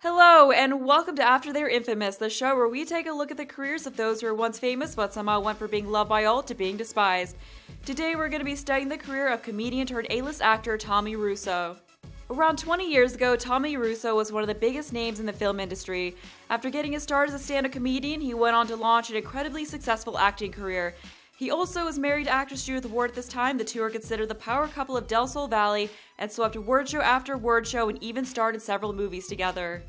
Hello, and welcome to After They're Infamous, the show where we take a look at the careers of those who were once famous but somehow went from being loved by all to being despised. Today we're going to be studying the career of comedian turned A-list actor Tommy Russo. Around 20 years ago, Tommy Russo was one of the biggest names in the film industry. After getting his start as a stand-up comedian, he went on to launch an incredibly successful acting career. He also was married to actress Judith Ward at this time. The two are considered the power couple of Del Sol Valley and swept word show after word show and even starred in several movies together.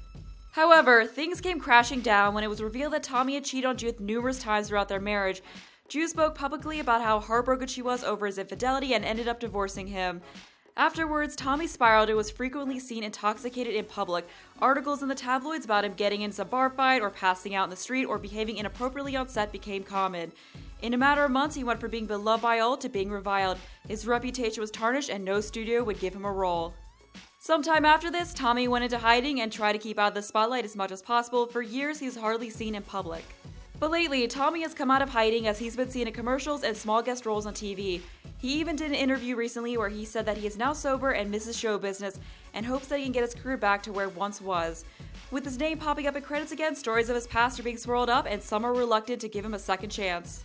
However, things came crashing down when it was revealed that Tommy had cheated on Judith numerous times throughout their marriage. Judith spoke publicly about how heartbroken she was over his infidelity and ended up divorcing him. Afterwards, Tommy spiraled and was frequently seen intoxicated in public. Articles in the tabloids about him getting into a bar fight or passing out in the street or behaving inappropriately on set became common. In a matter of months, he went from being beloved by all to being reviled. His reputation was tarnished and no studio would give him a role. Sometime after this, Tommy went into hiding and tried to keep out of the spotlight as much as possible. For years, he was hardly seen in public. But lately, Tommy has come out of hiding as he's been seen in commercials and small guest roles on TV. He even did an interview recently where he said that he is now sober and misses show business and hopes that he can get his career back to where it once was. With his name popping up in credits again, stories of his past are being swirled up and some are reluctant to give him a second chance.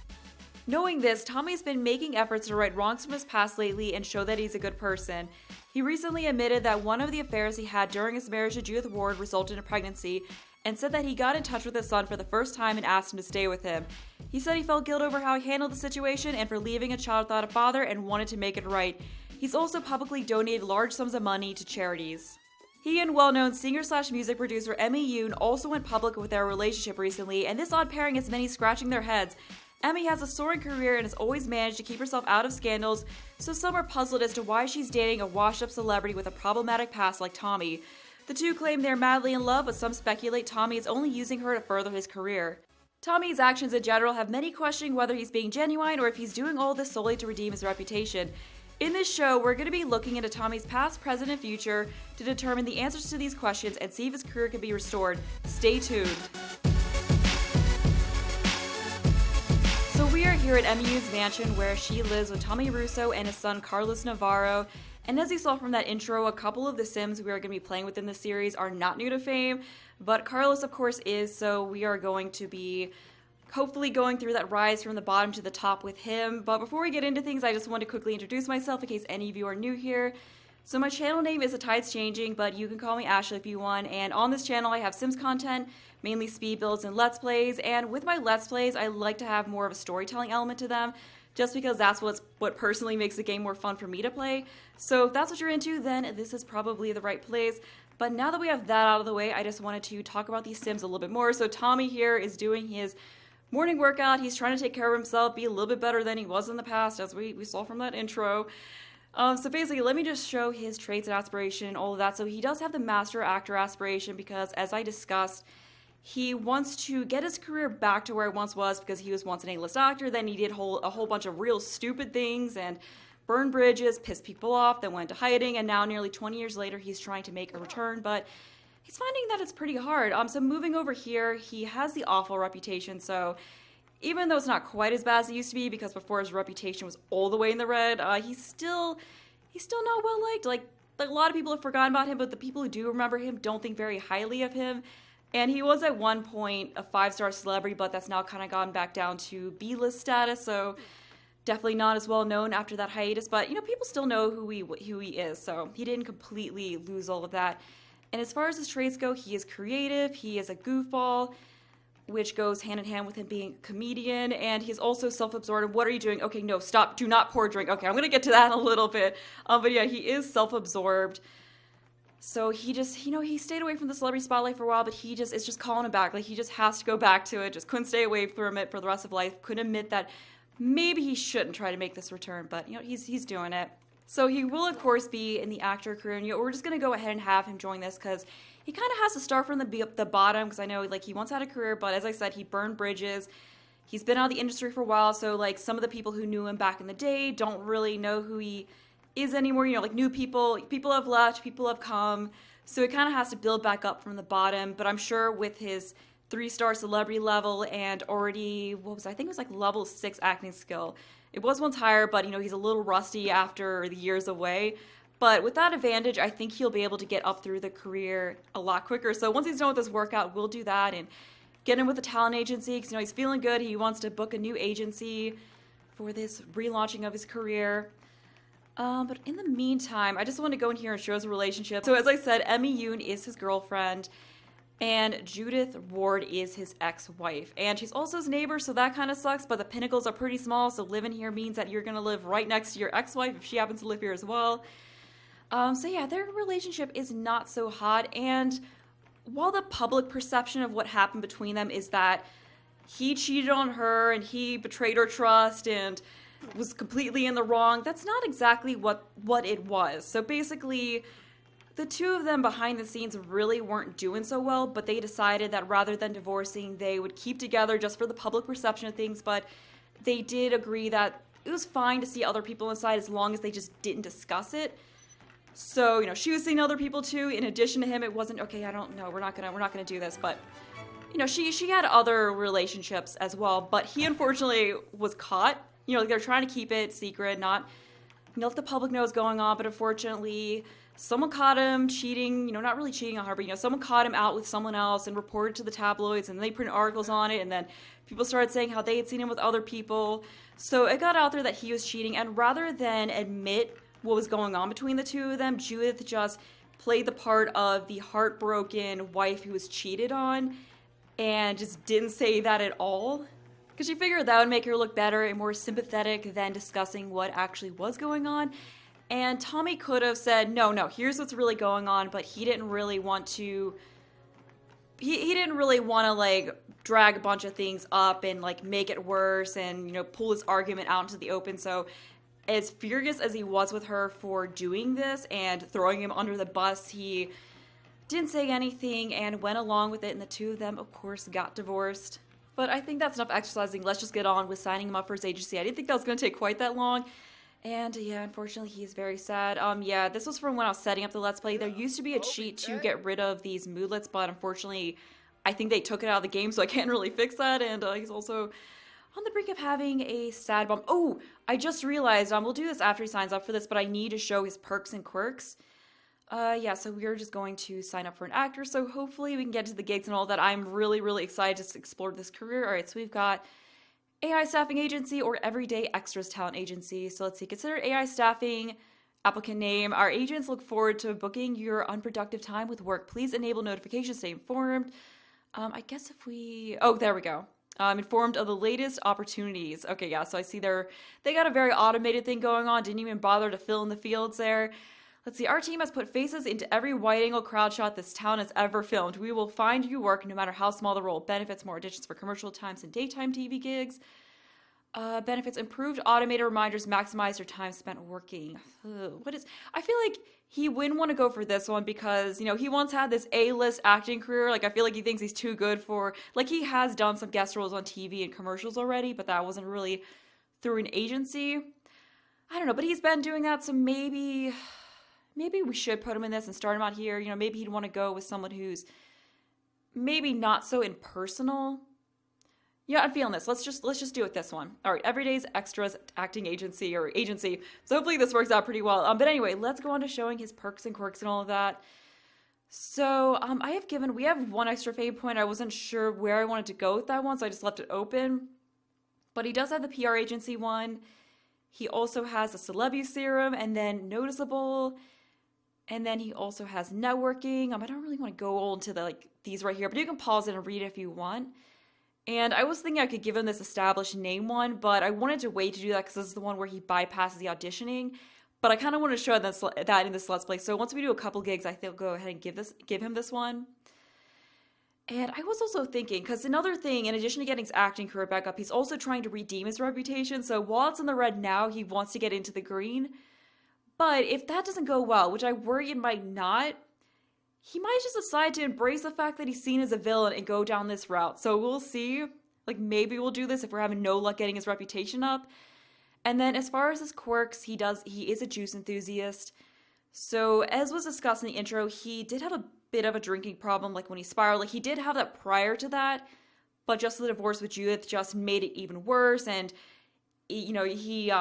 Knowing this, Tommy's been making efforts to right wrongs from his past lately and show that he's a good person. He recently admitted that one of the affairs he had during his marriage to Judith Ward resulted in a pregnancy, and said that he got in touch with his son for the first time and asked him to stay with him. He said he felt guilt over how he handled the situation and for leaving a child without a father and wanted to make it right. He's also publicly donated large sums of money to charities. He and well-known singer-slash-music producer Emmy Yoon also went public with their relationship recently, and this odd pairing has many scratching their heads. Emmy has a soaring career and has always managed to keep herself out of scandals, so some are puzzled as to why she's dating a washed-up celebrity with a problematic past like Tommy. The two claim they're madly in love, but some speculate Tommy is only using her to further his career. Tommy's actions in general have many questioning whether he's being genuine or if he's doing all this solely to redeem his reputation. In this show, we're going to be looking into Tommy's past, present, and future to determine the answers to these questions and see if his career can be restored. Stay tuned. So we are here at Emmy Yoon's mansion where she lives with Tommy Russo and his son Carlos Navarro. And as you saw from that intro, a couple of the Sims we are going to be playing within the series are not new to fame, but Carlos of course is, so we are going to be hopefully going through that rise from the bottom to the top with him. But before we get into things, I just want to quickly introduce myself in case any of you are new here. So my channel name is TheTidesChanging, but you can call me Ashley if you want, and on this channel I have Sims content, mainly speed builds and Let's Plays, and with my Let's Plays I like to have more of a storytelling element to them, just because that's what personally makes the game more fun for me to play. So if that's what you're into, then this is probably the right place. But now that we have that out of the way, I just wanted to talk about these Sims a little bit more. So Tommy here is doing his morning workout. He's trying to take care of himself, be a little bit better than he was in the past, as we saw from that intro. So basically, let me just show his traits and aspiration and all of that. So he does have the master actor aspiration because, as I discussed, he wants to get his career back to where it once was because he was once an A-list actor. Then he did a whole bunch of real stupid things and burned bridges, pissed people off, then went into hiding, and now nearly 20 years later he's trying to make a return, but he's finding that it's pretty hard. So moving over here, he has the awful reputation, so even though it's not quite as bad as it used to be, because before his reputation was all the way in the red, he's still not well liked. Like a lot of people have forgotten about him, but the people who do remember him don't think very highly of him. And he was at one point a 5-star celebrity, but that's now kind of gone back down to B-list status, so definitely not as well known after that hiatus. But, people still know who he is, so he didn't completely lose all of that. And as far as his traits go, he is creative, he is a goofball, which goes hand in hand with him being a comedian, and he's also self-absorbed. What are you doing? Okay, no, stop, do not pour a drink. Okay, I'm going to get to that in a little bit. But yeah, he is self-absorbed. So he just, he stayed away from the celebrity spotlight for a while, but it's just calling him back. Like, he just has to go back to it, just couldn't stay away from it for the rest of life, couldn't admit that maybe he shouldn't try to make this return, but, he's doing it. So he will, of course, be in the actor career, and we're just going to go ahead and have him join this, because he kind of has to start from the bottom, because I know, he once had a career, but as I said, he burned bridges. He's been out of the industry for a while, so, some of the people who knew him back in the day don't really know who he is anymore. New people have left, people have come, so it kind of has to build back up from the bottom. But I'm sure with his 3-star celebrity level and already, I think it was level 6 acting skill. It was once higher, but he's a little rusty after the years away. But with that advantage, I think he'll be able to get up through the career a lot quicker. So once he's done with his workout, we'll do that and get him with the talent agency because, he's feeling good. He wants to book a new agency for this relaunching of his career. But in the meantime, I just want to go in here and show his relationship. So as I said, Emmy Yoon is his girlfriend, and Judith Ward is his ex-wife. And she's also his neighbor, so that kind of sucks, but the pinnacles are pretty small, so living here means that you're going to live right next to your ex-wife if she happens to live here as well. So yeah, their relationship is not so hot, and while the public perception of what happened between them is that he cheated on her and he betrayed her trust and was completely in the wrong, that's not exactly what it was. So basically, the two of them behind the scenes really weren't doing so well, but they decided that rather than divorcing, they would keep together just for the public perception of things, but they did agree that it was fine to see other people inside as long as they just didn't discuss it. So, she was seeing other people too. In addition to him, it wasn't, okay, I don't know, we're not gonna do this, but she had other relationships as well, but he unfortunately was caught. They're trying to keep it secret, not let the public know what's going on, but unfortunately, someone caught him cheating, not really cheating on her, but, someone caught him out with someone else and reported to the tabloids, and they printed articles on it, and then people started saying how they had seen him with other people. So it got out there that he was cheating, and rather than admit what was going on between the two of them, Judith just played the part of the heartbroken wife who was cheated on and just didn't say that at all. Because she figured that would make her look better and more sympathetic than discussing what actually was going on. And Tommy could have said, no, here's what's really going on, but he didn't really want to, he didn't really want to, like, drag a bunch of things up and, like, make it worse and, pull his argument out into the open. So as furious as he was with her for doing this and throwing him under the bus, he didn't say anything and went along with it, and the two of them, of course, got divorced. But I think that's enough exercising. Let's just get on with signing him up for his agency. I didn't think that was going to take quite that long. And yeah, unfortunately, he's very sad. Yeah, this was from when I was setting up the Let's Play. There used to be a cheat to get rid of these moodlets, but unfortunately, I think they took it out of the game, so I can't really fix that. And he's also on the brink of having a sad bump. Oh, I just realized, we'll do this after he signs up for this, but I need to show his perks and quirks. Yeah, so we're just going to sign up for an actor, so hopefully we can get to the gigs and all that. I'm really, really excited to explore this career. All right, so we've got AI staffing agency or everyday extras talent agency. So let's see, consider AI staffing, applicant name. Our agents look forward to booking your unproductive time with work. Please enable notifications, stay informed. I guess if we, oh, there we go. Informed of the latest opportunities. Okay, yeah, so I see they got a very automated thing going on. Didn't even bother to fill in the fields there. Let's see, our team has put faces into every wide-angle crowd shot this town has ever filmed. We will find you work no matter how small the role. Benefits, more auditions for commercial times and daytime TV gigs. Benefits, improved automated reminders, maximize your time spent working. I feel like he wouldn't want to go for this one because, he once had this A-list acting career. Like, I feel like he thinks he's too good for, like, he has done some guest roles on TV and commercials already, but that wasn't really through an agency. I don't know, but he's been doing that, so maybe we should put him in this and start him out here. Maybe he'd want to go with someone who's maybe not so impersonal. Yeah, I'm feeling this. Let's just do it this one. All right, Everyday's Extras Acting Agency or Agency. So hopefully this works out pretty well. But anyway, let's go on to showing his perks and quirks and all of that. So we have one extra fave point. I wasn't sure where I wanted to go with that one, so I just left it open. But he does have the PR agency one. He also has a Celebi Serum and then Noticeable. And then he also has networking. I don't really want to go into these right here, but you can pause it and read it if you want. And I was thinking I could give him this established name one, but I wanted to wait to do that because this is the one where he bypasses the auditioning. But I kind of want to show that in this Let's Play. So once we do a couple gigs, I think I'll go ahead and give him this one. And I was also thinking, because another thing, in addition to getting his acting career back up, he's also trying to redeem his reputation. So while it's in the red now, he wants to get into the green. But if that doesn't go well, which I worry it might not, he might just decide to embrace the fact that he's seen as a villain and go down this route. So we'll see. Maybe we'll do this if we're having no luck getting his reputation up. And then as far as his quirks, he is a juice enthusiast. So as was discussed in the intro, he did have a bit of a drinking problem, when he spiraled. He did have that prior to that, but just the divorce with Judith just made it even worse. And, he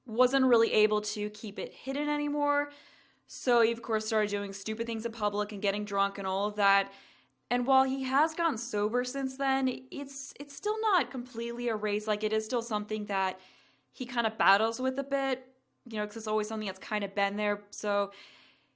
wasn't really able to keep it hidden anymore. So he, of course, started doing stupid things in public and getting drunk and all of that. And while he has gotten sober since then, it's still not completely erased. Like, it is still something that he kind of battles with a bit, you know, because it's always something that's kind of been there. So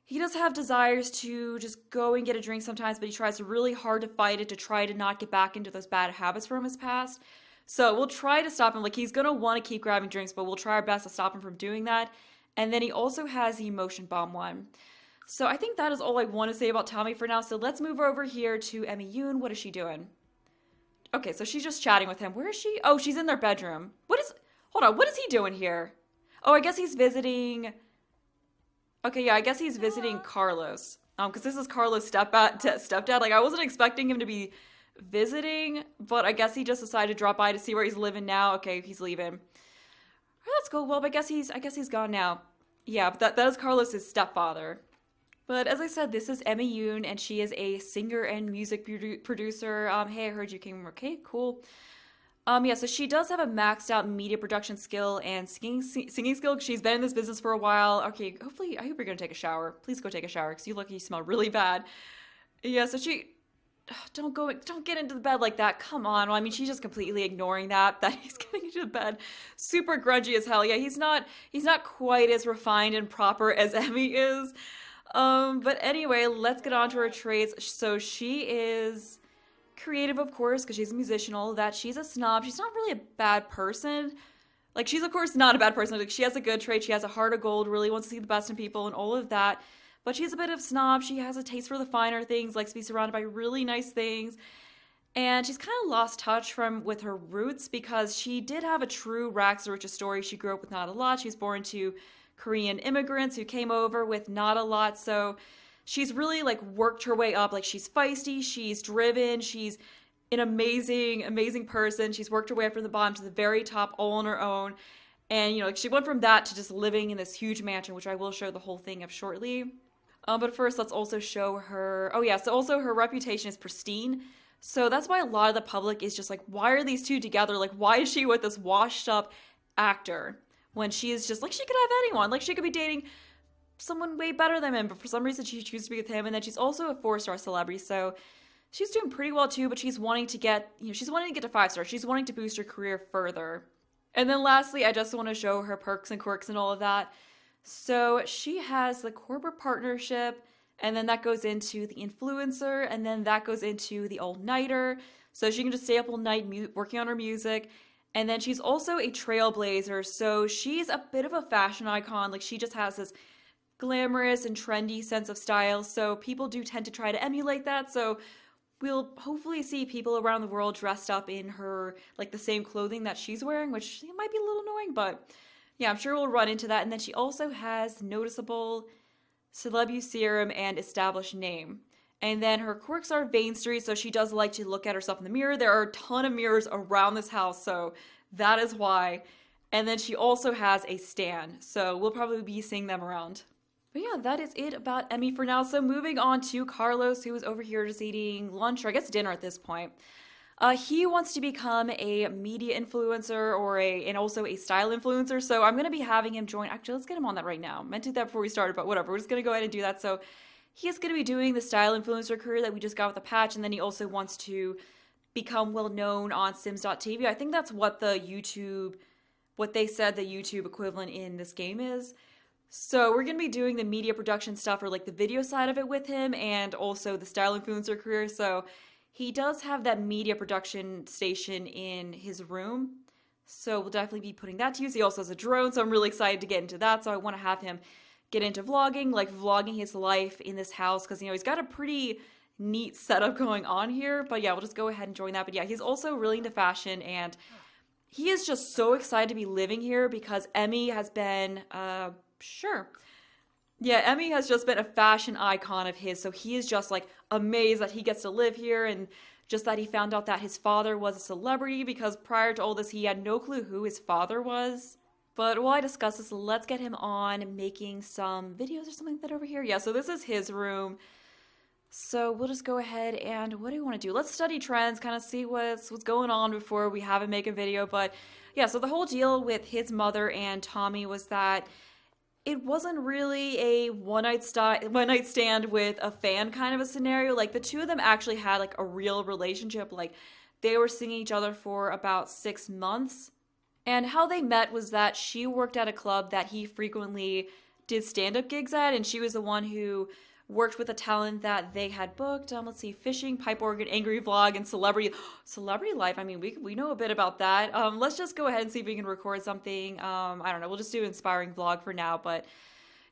he does have desires to just go and get a drink sometimes, but he tries really hard to fight it to try to not get back into those bad habits from his past. So we'll try to stop him. Like, he's going to want to keep grabbing drinks, but we'll try our best to stop him from doing that. And then he also has the emotion bomb one. So I think that is all I want to say about Tommy for now. So let's move over here to Emmy Yoon. What is she doing? Okay, so she's just chatting with him. Where is she? Oh, she's in their bedroom. Hold on, what is he doing here? Oh, I guess he's visiting... Okay, yeah, I guess he's visiting Carlos. Because this is Carlos' stepdad. Like, I wasn't expecting him to be visiting, but I guess he just decided to drop by to see where he's living now. Okay, he's leaving. All right, let's go. Well, I guess he's gone now. Yeah, but that is Carlos' stepfather. But as I said, this is Emmy Yoon, and she is a singer and music producer. Hey, I heard you came. Okay, cool. Yeah, so she does have a maxed out media production skill and singing skill. She's been in this business for a while. Okay, hopefully, I hope you're gonna take a shower. Please go take a shower, because you smell really bad. Yeah, so don't get into the bed like that. Come on. Well, I mean, she's just completely ignoring that he's getting into the bed. Super grungy as hell. Yeah, he's not quite as refined and proper as Emmy is. But anyway, let's get on to her traits. So she is creative, of course, because she's a musician, all of that. She's a snob. She's not really a bad person. Like, she's, of course, not a bad person. Like, she has a good trait. She has a heart of gold, really wants to see the best in people and all of that. But she's a bit of snob. She has a taste for the finer things, likes to be surrounded by really nice things. And she's kind of lost touch with her roots, because she did have a true rags to riches story. She grew up with not a lot. She was born to Korean immigrants who came over with not a lot. So she's really, like, worked her way up. Like, she's feisty, she's driven, she's an amazing, amazing person. She's worked her way up from the bottom to the very top all on her own. And, you know, like, she went from that to just living in this huge mansion, which I will show the whole thing of shortly. But first, let's also show her... Oh, yeah, so also her reputation is pristine. So that's why a lot of the public is just like, why are these two together? Like, why is she with this washed-up actor when she is just, like, she could have anyone. Like, she could be dating someone way better than him, but for some reason she chooses to be with him. And then she's also a 4-star celebrity, so she's doing pretty well too, but she's wanting to get, she's wanting to get to 5-star. She's wanting to boost her career further. And then lastly, I just want to show her perks and quirks and all of that. So she has the corporate partnership, and then that goes into the influencer, and then that goes into the all-nighter. So she can just stay up all night working on her music. And then she's also a trailblazer, so she's a bit of a fashion icon. Like, she just has this glamorous and trendy sense of style, so people do tend to try to emulate that. So we'll hopefully see people around the world dressed up in her, like, the same clothing that she's wearing, which might be a little annoying, but yeah, I'm sure we'll run into that. And then she also has noticeable celeb serum and established name. And then her quirks are Vain Street, so she does like to look at herself in the mirror. There are a ton of mirrors around this house, so that is why. And then she also has a stan, so we'll probably be seeing them around. But yeah, that is it about Emmy for now. So moving on to Carlos, who is over here just eating lunch, or I guess dinner at this point. He wants to become a media influencer and also a style influencer. So I'm going to be having him join. Actually, let's get him on that right now. I meant to do that before we started, but whatever. We're just going to go ahead and do that. So he is going to be doing the style influencer career that we just got with the patch. And then he also wants to become well known on Sims.tv. I think that's what they said the YouTube equivalent in this game is. So we're going to be doing the media production stuff, or like the video side of it with him, and also the style influencer career. So he does have that media production station in his room. So we'll definitely be putting that to use. He also has a drone, so I'm really excited to get into that. So I want to have him get into vlogging, like vlogging his life in this house, because, he's got a pretty neat setup going on here. But yeah, we'll just go ahead and join that. But yeah, he's also really into fashion, and he is just so excited to be living here because Emmy has been... Yeah, Emmy has just been a fashion icon of his, so he is just, like, amazed that he gets to live here, and just that he found out that his father was a celebrity, because prior to all this, he had no clue who his father was. But while I discuss this, let's get him on making some videos or something like that over here. Yeah, so this is his room. So we'll just go ahead and, what do we want to do? Let's study trends, kind of see what's going on before we have him make a video. But Yeah, so the whole deal with his mother and Tommy was that it wasn't really a one night stand with a fan kind of a scenario. Like the two of them actually had like a real relationship. Like they were seeing each other for about 6 months. And how they met was that she worked at a club that he frequently did stand-up gigs at, and she was the one who worked with a talent that they had booked. Let's see, fishing, pipe organ, angry vlog, and celebrity life. I mean, we know a bit about that. Let's just go ahead and see if we can record something. I don't know. We'll just do an inspiring vlog for now. But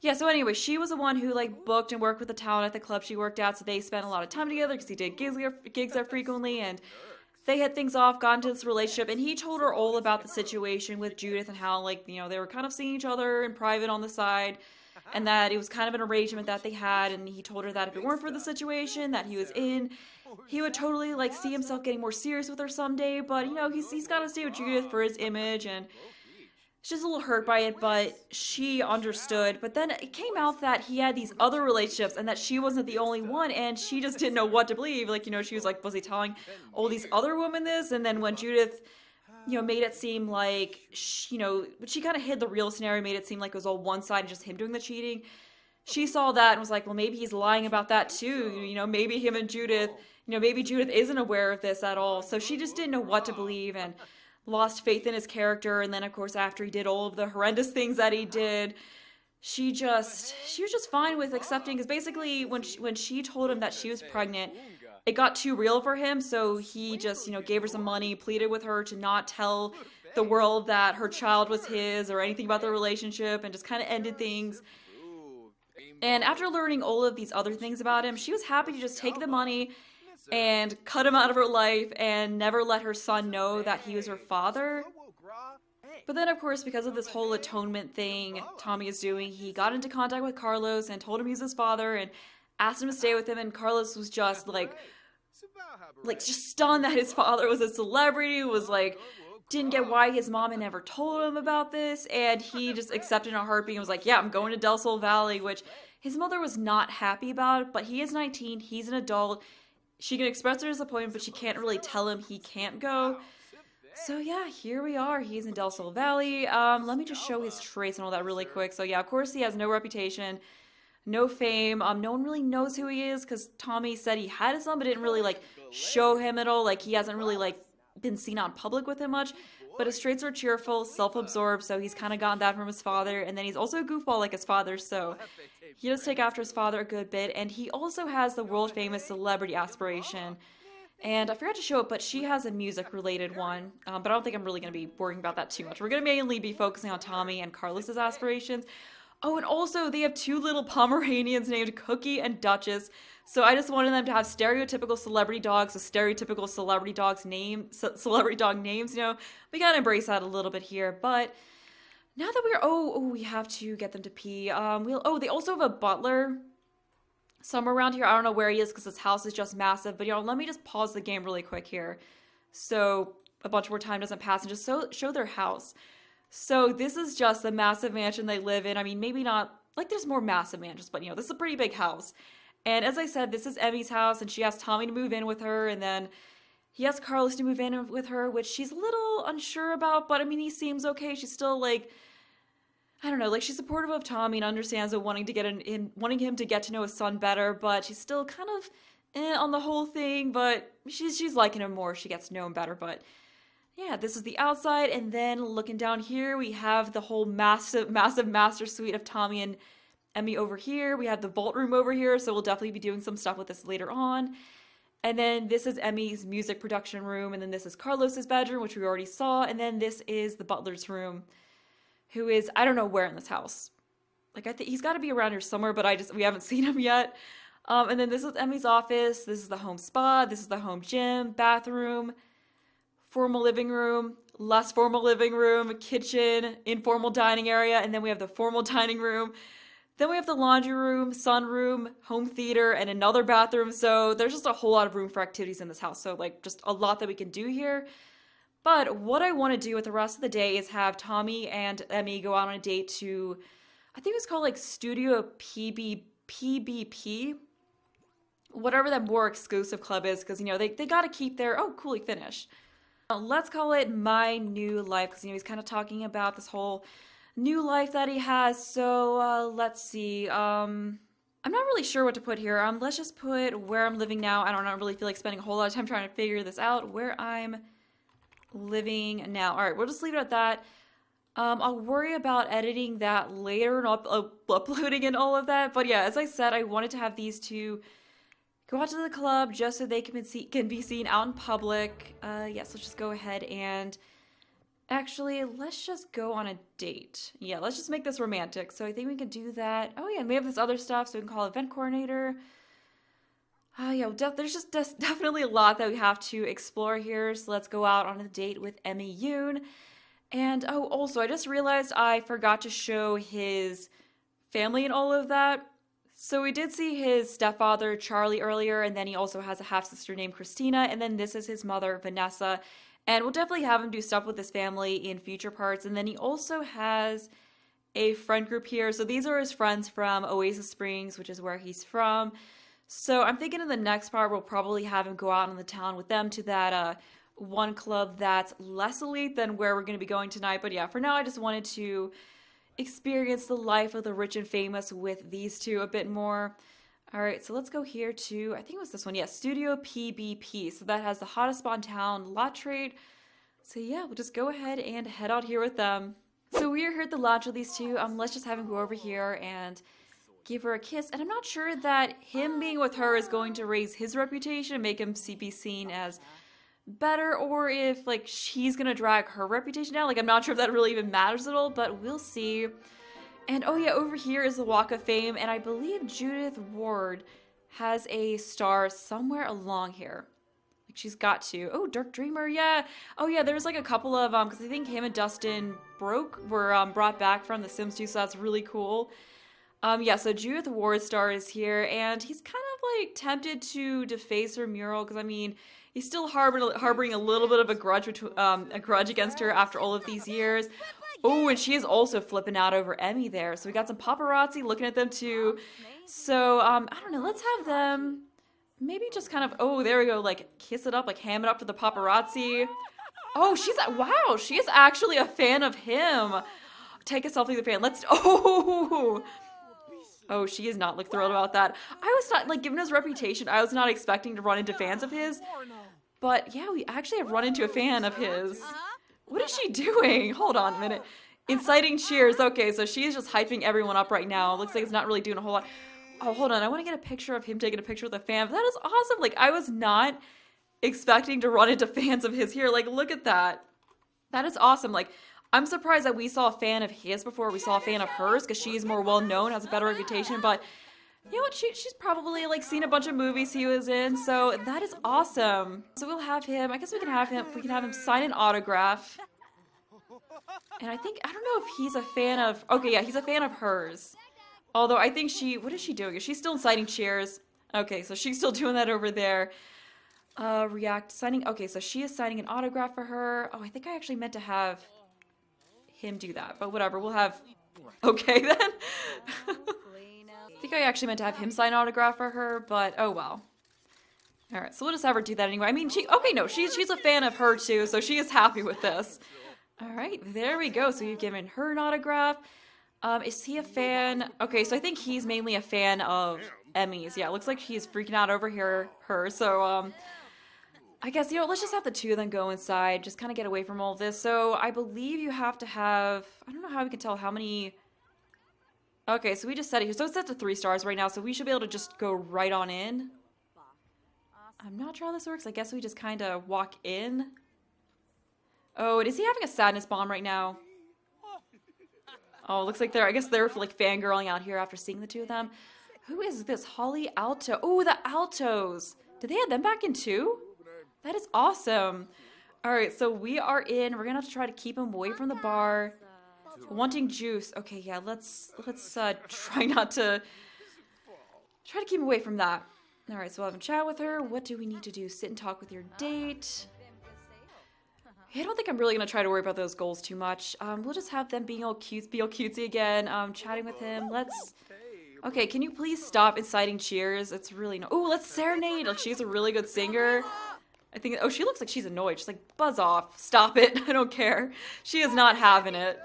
yeah. So anyway, she was the one who like booked and worked with the talent at the club she worked at. So they spent a lot of time together because he did gigs there frequently, and they had things off, got into this relationship, and he told her all about the situation with Judith and how, like, you know, they were kind of seeing each other in private on the side, and that it was kind of an arrangement that they had, and he told her that if it weren't for the situation that he was in, he would totally, like, see himself getting more serious with her someday, but, you know, he's got to stay with Judith for his image, and she's a little hurt by it, but she understood. But then it came out that he had these other relationships and that she wasn't the only one, and she just didn't know what to believe. Like, you know, she was like, was he telling all these other women this? And then when Judith, you know, made it seem like, she kind of hid the real scenario, made it seem like it was all one side and just him doing the cheating. She saw that and was like, well, maybe he's lying about that too. You know, maybe him and Judith, you know, maybe Judith isn't aware of this at all. So she just didn't know what to believe and lost faith in his character. And then, of course, after he did all of the horrendous things that he did, she was just fine with accepting, because basically when she told him that she was pregnant, it got too real for him. So he just, you know, gave her some money, pleaded with her to not tell the world that her child was his or anything about the relationship, and just kind of ended things. And after learning all of these other things about him, she was happy to just take the money and cut him out of her life and never let her son know that he was her father. But then, of course, because of this whole atonement thing Tommy is doing, he got into contact with Carlos and told him he was his father and asked him to stay with him, and Carlos was just like just stunned that his father was a celebrity, was like, didn't get why his mom had never told him about this, and he just accepted in a heartbeat and was like, yeah, I'm going to Del Sol Valley, which his mother was not happy about, but he is 19, he's an adult. She can express her disappointment, but she can't really tell him he can't go. So yeah, here we are. He's in Del Sol Valley. Let me just show his traits and all that really quick. So yeah, of course he has no reputation, no fame. No one really knows who he is, because Tommy said he had a son, but didn't really like show him at all. Like he hasn't really like been seen on public with him much. But his traits are cheerful, self-absorbed, so he's kind of gotten that from his father. And then he's also a goofball like his father, so he does take after his father a good bit. And he also has the world-famous celebrity aspiration. And I forgot to show it, but she has a music-related one. But I don't think I'm really going to be worrying about that too much. We're going to mainly be focusing on Tommy and Carlos's aspirations. Oh, and also they have two little Pomeranians named Cookie and Duchess. So I just wanted them to have stereotypical celebrity dogs with stereotypical celebrity dog names, you know. We gotta embrace that a little bit here. But now that we have to get them to pee. They also have a butler somewhere around here. I don't know where he is because his house is just massive. But, you know, let me just pause the game really quick here so a bunch more time doesn't pass, and just show their house. So this is just a massive mansion they live in. I mean, maybe not, like there's more massive mansions, but, you know, this is a pretty big house. And as I said, this is Emmy's house, and she asked Tommy to move in with her, and then he asked Carlos to move in with her, which she's a little unsure about, but I mean, he seems okay. She's still like, I don't know, like she's supportive of Tommy and understands that wanting him to get to know his son better, but she's still kind of on the whole thing, but she's liking him more. She gets to know him better, but yeah, this is the outside, and then looking down here, we have the whole massive master suite of Tommy and Emmy over here. We have the vault room over here, so we'll definitely be doing some stuff with this later on. And then this is Emmy's music production room, and then this is Carlos's bedroom, which we already saw, and then this is the butler's room, who is, I don't know where in this house. Like, I think he's got to be around here somewhere, but we haven't seen him yet. And then this is Emmy's office. This is the home spa. This is the home gym, bathroom, formal living room, less formal living room, kitchen, informal dining area, and then we have the formal dining room. Then we have the laundry room, sunroom, home theater, and another bathroom. So there's just a whole lot of room for activities in this house. So like just a lot that we can do here. But what I want to do with the rest of the day is have Tommy and Emmy go out on a date to, I think it's called like Studio PBP, whatever that more exclusive club is. Because, you know, they got to keep their, oh, cool, he finished. Let's call it My New Life, because, you know, he's kind of talking about this whole new life that he has. So, let's see. I'm not really sure what to put here. Let's just put where I'm living now. I don't really feel like spending a whole lot of time trying to figure this out. Where I'm living now. All right, we'll just leave it at that. I'll worry about editing that later and uploading and all of that. But yeah, as I said, I wanted to have these two go out to the club just so they can be seen out in public. Yes, let's just go ahead and actually, let's just go on a date. Yeah, let's just make this romantic. So I think we can do that. Oh yeah, and we have this other stuff, so we can call event coordinator. Yeah, well, there's just definitely a lot that we have to explore here. So let's go out on a date with Emmy Yoon. And oh, also, I just realized I forgot to show his family and all of that. So we did see his stepfather, Charlie, earlier, and then he also has a half-sister named Christina, and then this is his mother, Vanessa. And we'll definitely have him do stuff with his family in future parts. And then he also has a friend group here. So these are his friends from Oasis Springs, which is where he's from. So I'm thinking in the next part, we'll probably have him go out in the town with them to that one club that's less elite than where we're going to be going tonight. But yeah, for now, I just wanted to experience the life of the rich and famous with these two a bit more. All right, so let's go here to, I think it was this one. Yeah, Studio PBP. So that has the hottest spot in town, lot trade. So yeah, we'll just go ahead and head out here with them. So we are here at the lodge with these two. Let's just have him go over here and give her a kiss. And I'm not sure that him being with her is going to raise his reputation and make him be seen as better, or if like she's gonna drag her reputation down. Like, I'm not sure if that really even matters at all, but we'll see. And oh yeah, over here is the Walk of Fame, and I believe Judith Ward has a star somewhere along here. Like, she's got to. Oh, Dark Dreamer, yeah. Oh yeah, there's like a couple of because I think him and Dustin were brought back from The Sims 2, so that's really cool. Yeah, so Judith Ward's star is here, and he's kind of like tempted to deface her mural, because I mean, he's still harboring a little bit of a grudge against her after all of these years. Oh, and she is also flipping out over Emmy there. So we got some paparazzi looking at them too. So, I don't know, let's have them maybe just kind of, oh, there we go, like kiss it up, like ham it up to the paparazzi. Oh, wow, she is actually a fan of him. Take a selfie with the fan. Oh, she is not like thrilled about that. I was not, like, given his reputation, I was not expecting to run into fans of his. But yeah, we actually have run into a fan of his. What is she doing? Hold on a minute. Inciting cheers. Okay, so she's just hyping everyone up right now. Looks like it's not really doing a whole lot. Oh, hold on. I want to get a picture of him taking a picture with a fan. But that is awesome. Like, I was not expecting to run into fans of his here. Like, look at that. That is awesome. Like, I'm surprised that we saw a fan of his before we saw a fan of hers, because she is more well-known, has a better reputation. But you know what? She's probably like seen a bunch of movies he was in, so that is awesome. So we'll have him. I guess we can have him sign an autograph. And I don't know if he's a fan of. Okay, yeah, he's a fan of hers. Although I think what is she doing? Is she still inciting cheers? Okay, so she's still doing that over there. Signing. Okay, so she is signing an autograph for her. Oh, I think I actually meant to have him do that, but whatever. We'll have. Okay then. I think I actually meant to have him sign an autograph for her, but oh well. Alright, so we'll just have her do that anyway. I mean, she's a fan of her too, so she is happy with this. Alright, there we go. So you've given her an autograph. Is he a fan? Okay, so I think he's mainly a fan of Emmy's. Yeah, it looks like he's freaking out over her. So, I guess, you know, let's just have the two of them go inside, just kind of get away from all of this. So I believe you have to have, I don't know how we can tell how many. Okay, so we just set it here. So it's set to 3 stars right now, so we should be able to just go right on in. I'm not sure how this works. I guess we just kind of walk in. Oh, and is he having a sadness bomb right now? Oh, looks like I guess they're like fangirling out here after seeing the two of them. Who is this? Holly Alto. Oh, the Altos. Did they have them back in too? That is awesome. All right, so we are in. We're gonna have to try to keep him away from the bar. Wanting juice. Okay, yeah, let's try to keep him away from that. All right, so we'll have a chat with her. What do we need to do? Sit and talk with your date. I don't think I'm really gonna try to worry about those goals too much. We'll just have them be all cutesy again. Chatting with him. Okay, can you please stop inciting cheers? It's really no. Oh, let's serenade. Like, she's a really good singer. I think, oh, she looks like she's annoyed. She's like, buzz off. Stop it. I don't care. She is not having it.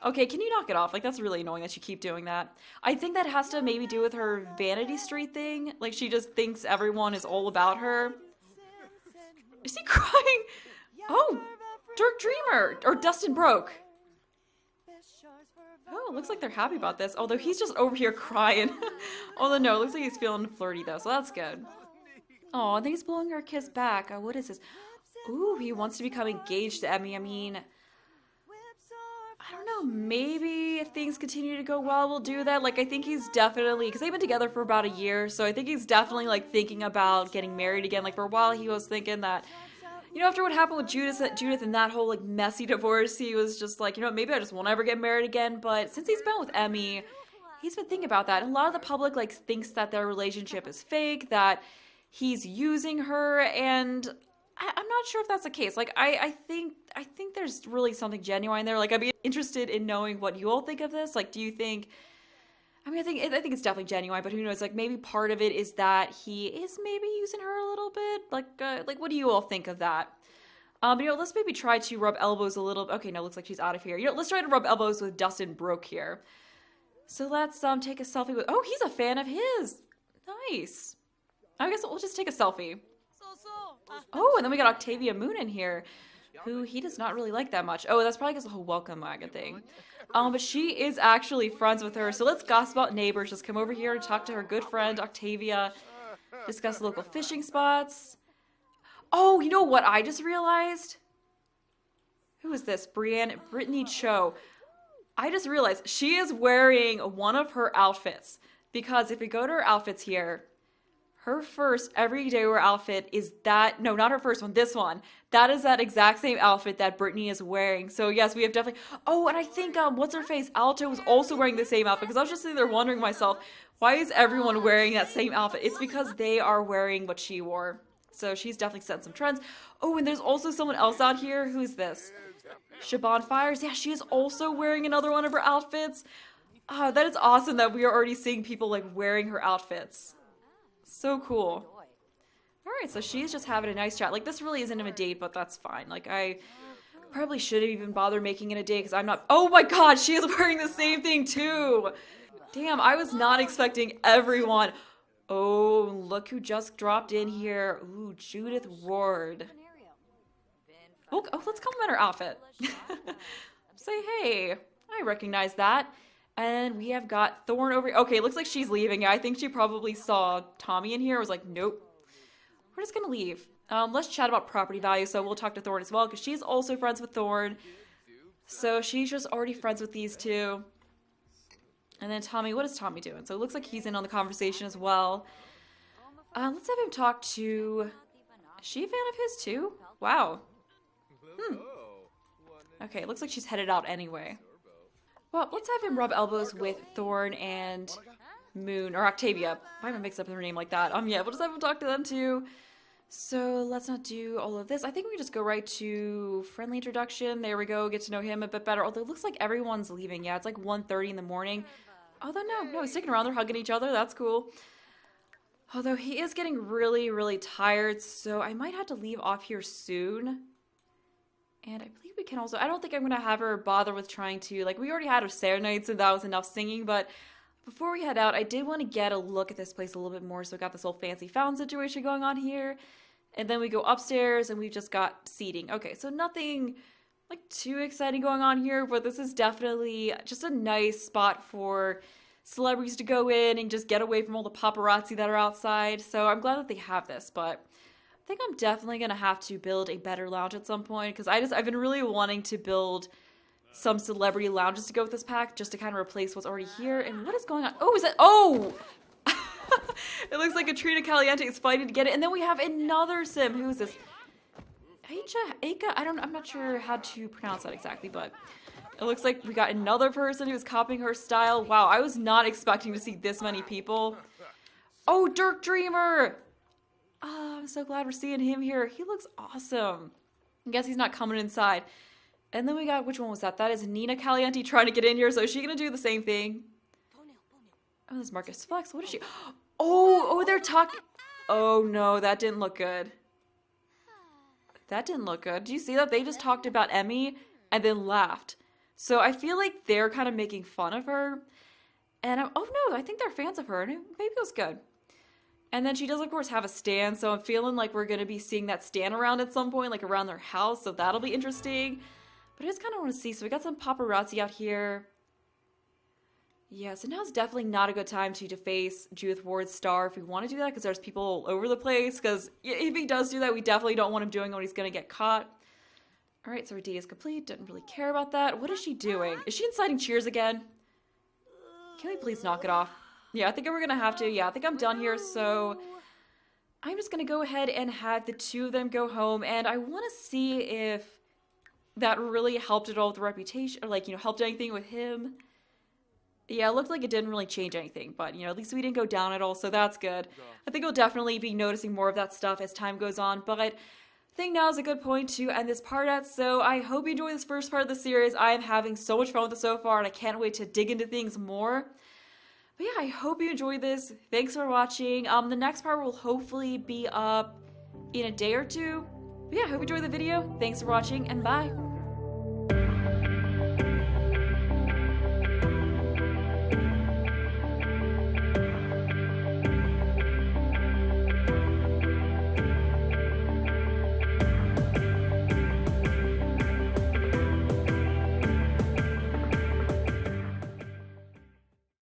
Okay, can you knock it off? Like, that's really annoying that you keep doing that. I think that has to maybe do with her Vanity Street thing. Like, she just thinks everyone is all about her. Is he crying? Oh, Dirk Dreamer. Or Dustin Broke. Oh, it looks like they're happy about this. Although he's just over here crying. Although no, it looks like he's feeling flirty though, so that's good. Oh, I think he's blowing her a kiss back. What is this? Ooh, he wants to become engaged to Emmy. I mean, I don't know, maybe if things continue to go well, we'll do that. Like, I think he's definitely, because they've been together for about a year, so I think he's definitely, like, thinking about getting married again. Like, for a while, he was thinking that, you know, after what happened with Judith and that whole, like, messy divorce, he was just like, you know, maybe I just won't ever get married again. But since he's been with Emmy, he's been thinking about that. And a lot of the public, like, thinks that their relationship is fake, that he's using her, and I'm not sure if that's the case. Like, I think there's really something genuine there. Like, I'd be interested in knowing what you all think of this. Like, do you think, I mean, I think it's definitely genuine, but who knows? Like, maybe part of it is that he is maybe using her a little bit. Like, what do you all think of that? You know, let's maybe try to rub elbows a little. Okay, no, looks like she's out of here. You know, let's try to rub elbows with Dustin Broke here. So let's take a selfie with. Oh, he's a fan of his. Nice. I guess we'll just take a selfie. Oh, and then we got Octavia Moon in here, who he does not really like that much. Oh, that's probably because of the whole welcome wagon thing. But she is actually friends with her, so let's gossip about neighbors. Just come over here and talk to her good friend, Octavia. Discuss local fishing spots. Oh, you know what I just realized? Who is this? Brittany Cho. I just realized she is wearing one of her outfits. Because if we go to her outfits here, her first everyday wear outfit is that, no, not her first one, this one. That is that exact same outfit that Brittany is wearing. So yes, we have definitely, oh, and I think, what's her face, Alto was also wearing the same outfit, because I was just sitting there wondering myself, why is everyone wearing that same outfit? It's because they are wearing what she wore. So she's definitely set some trends. Oh, and there's also someone else out here. Who's this? Siobhan Fires. Yeah, she is also wearing another one of her outfits. Oh, that is awesome that we are already seeing people like wearing her outfits. So cool. Alright, so she's just having a nice chat. Like, this really isn't even a date, but that's fine. Like, I probably shouldn't even bother making it a date because I'm not. Oh my god, she is wearing the same thing too! Damn, I was not expecting everyone. Oh, look who just dropped in here. Ooh, Judith Ward. Oh, let's compliment her outfit. Say, hey, I recognize that. And we have got Thorn over here. Okay, looks like she's leaving. Yeah, I think she probably saw Tommy in here. I was like, nope. We're just gonna leave. Let's chat about property value. So we'll talk to Thorn as well, because she's also friends with Thorn. So she's just already friends with these two. And then Tommy, what is Tommy doing? So it looks like he's in on the conversation as well. Let's have him talk to... Is she a fan of his too? Wow. Okay, it looks like she's headed out anyway. Well, let's have him rub elbows with Thorn and Moon, or Octavia. Why am I mixed up with her name like that? Yeah, we'll just have him talk to them too. So let's not do all of this. I think we just go right to friendly introduction. There we go, get to know him a bit better. Although it looks like everyone's leaving. Yeah, it's like 1:30 in the morning. Although no, he's sticking around. They're hugging each other. That's cool. Although he is getting really, really tired, so I might have to leave off here soon. And I believe we can also, I don't think I'm going to have her bother with trying to, like, we already had her serenade, so that was enough singing, but before we head out, I did want to get a look at this place a little bit more, so we got this whole fancy fountain situation going on here, and then we go upstairs, and we've just got seating. Okay, so nothing, like, too exciting going on here, but this is definitely just a nice spot for celebrities to go in and just get away from all the paparazzi that are outside, so I'm glad that they have this, but I think I'm definitely going to have to build a better lounge at some point, because I've been really wanting to build some celebrity lounges to go with this pack, just to kind of replace what's already here. And what is going on? Oh, is that? Oh! It looks like Katrina Caliente is fighting to get it. And then we have another sim. Who is this? Aika? I'm not sure how to pronounce that exactly, but it looks like we got another person who's copying her style. Wow, I was not expecting to see this many people. Oh, Dirk Dreamer! Oh, I'm so glad we're seeing him here. He looks awesome. I guess he's not coming inside. And then we got, which one was that? That is Nina Caliente trying to get in here. So is she going to do the same thing? Oh, there's Marcus Flex. What is she? Oh, they're talking. Oh, no, that didn't look good. That didn't look good. Did you see that? They just talked about Emmy and then laughed. So I feel like they're kind of making fun of her. And oh no, I think they're fans of her. And maybe it was good. And then she does, of course, have a stand. So I'm feeling like we're going to be seeing that stand around at some point, like around their house. So that'll be interesting. But I just kind of want to see. So we got some paparazzi out here. Yeah, so now's definitely not a good time to deface Judith Ward's star if we want to do that, because there's people all over the place, because if he does do that, we definitely don't want him doing when he's going to get caught. Alright, so her date is complete. Didn't really care about that. What is she doing? Is she inciting cheers again? Can we please knock it off? Yeah, I think we're going to have to. Yeah, I think I'm done here, so I'm just going to go ahead and have the two of them go home, and I want to see if that really helped at all with the reputation, or like, you know, helped anything with him. Yeah, it looked like it didn't really change anything, but, you know, at least we didn't go down at all, so that's good. I think we'll definitely be noticing more of that stuff as time goes on, but I think now is a good point to end this part at, so I hope you enjoy this first part of the series. I am having so much fun with it so far, and I can't wait to dig into things more. But yeah, I hope you enjoyed this. Thanks for watching. The next part will hopefully be up in a day or two. But yeah, I hope you enjoyed the video. Thanks for watching, and bye.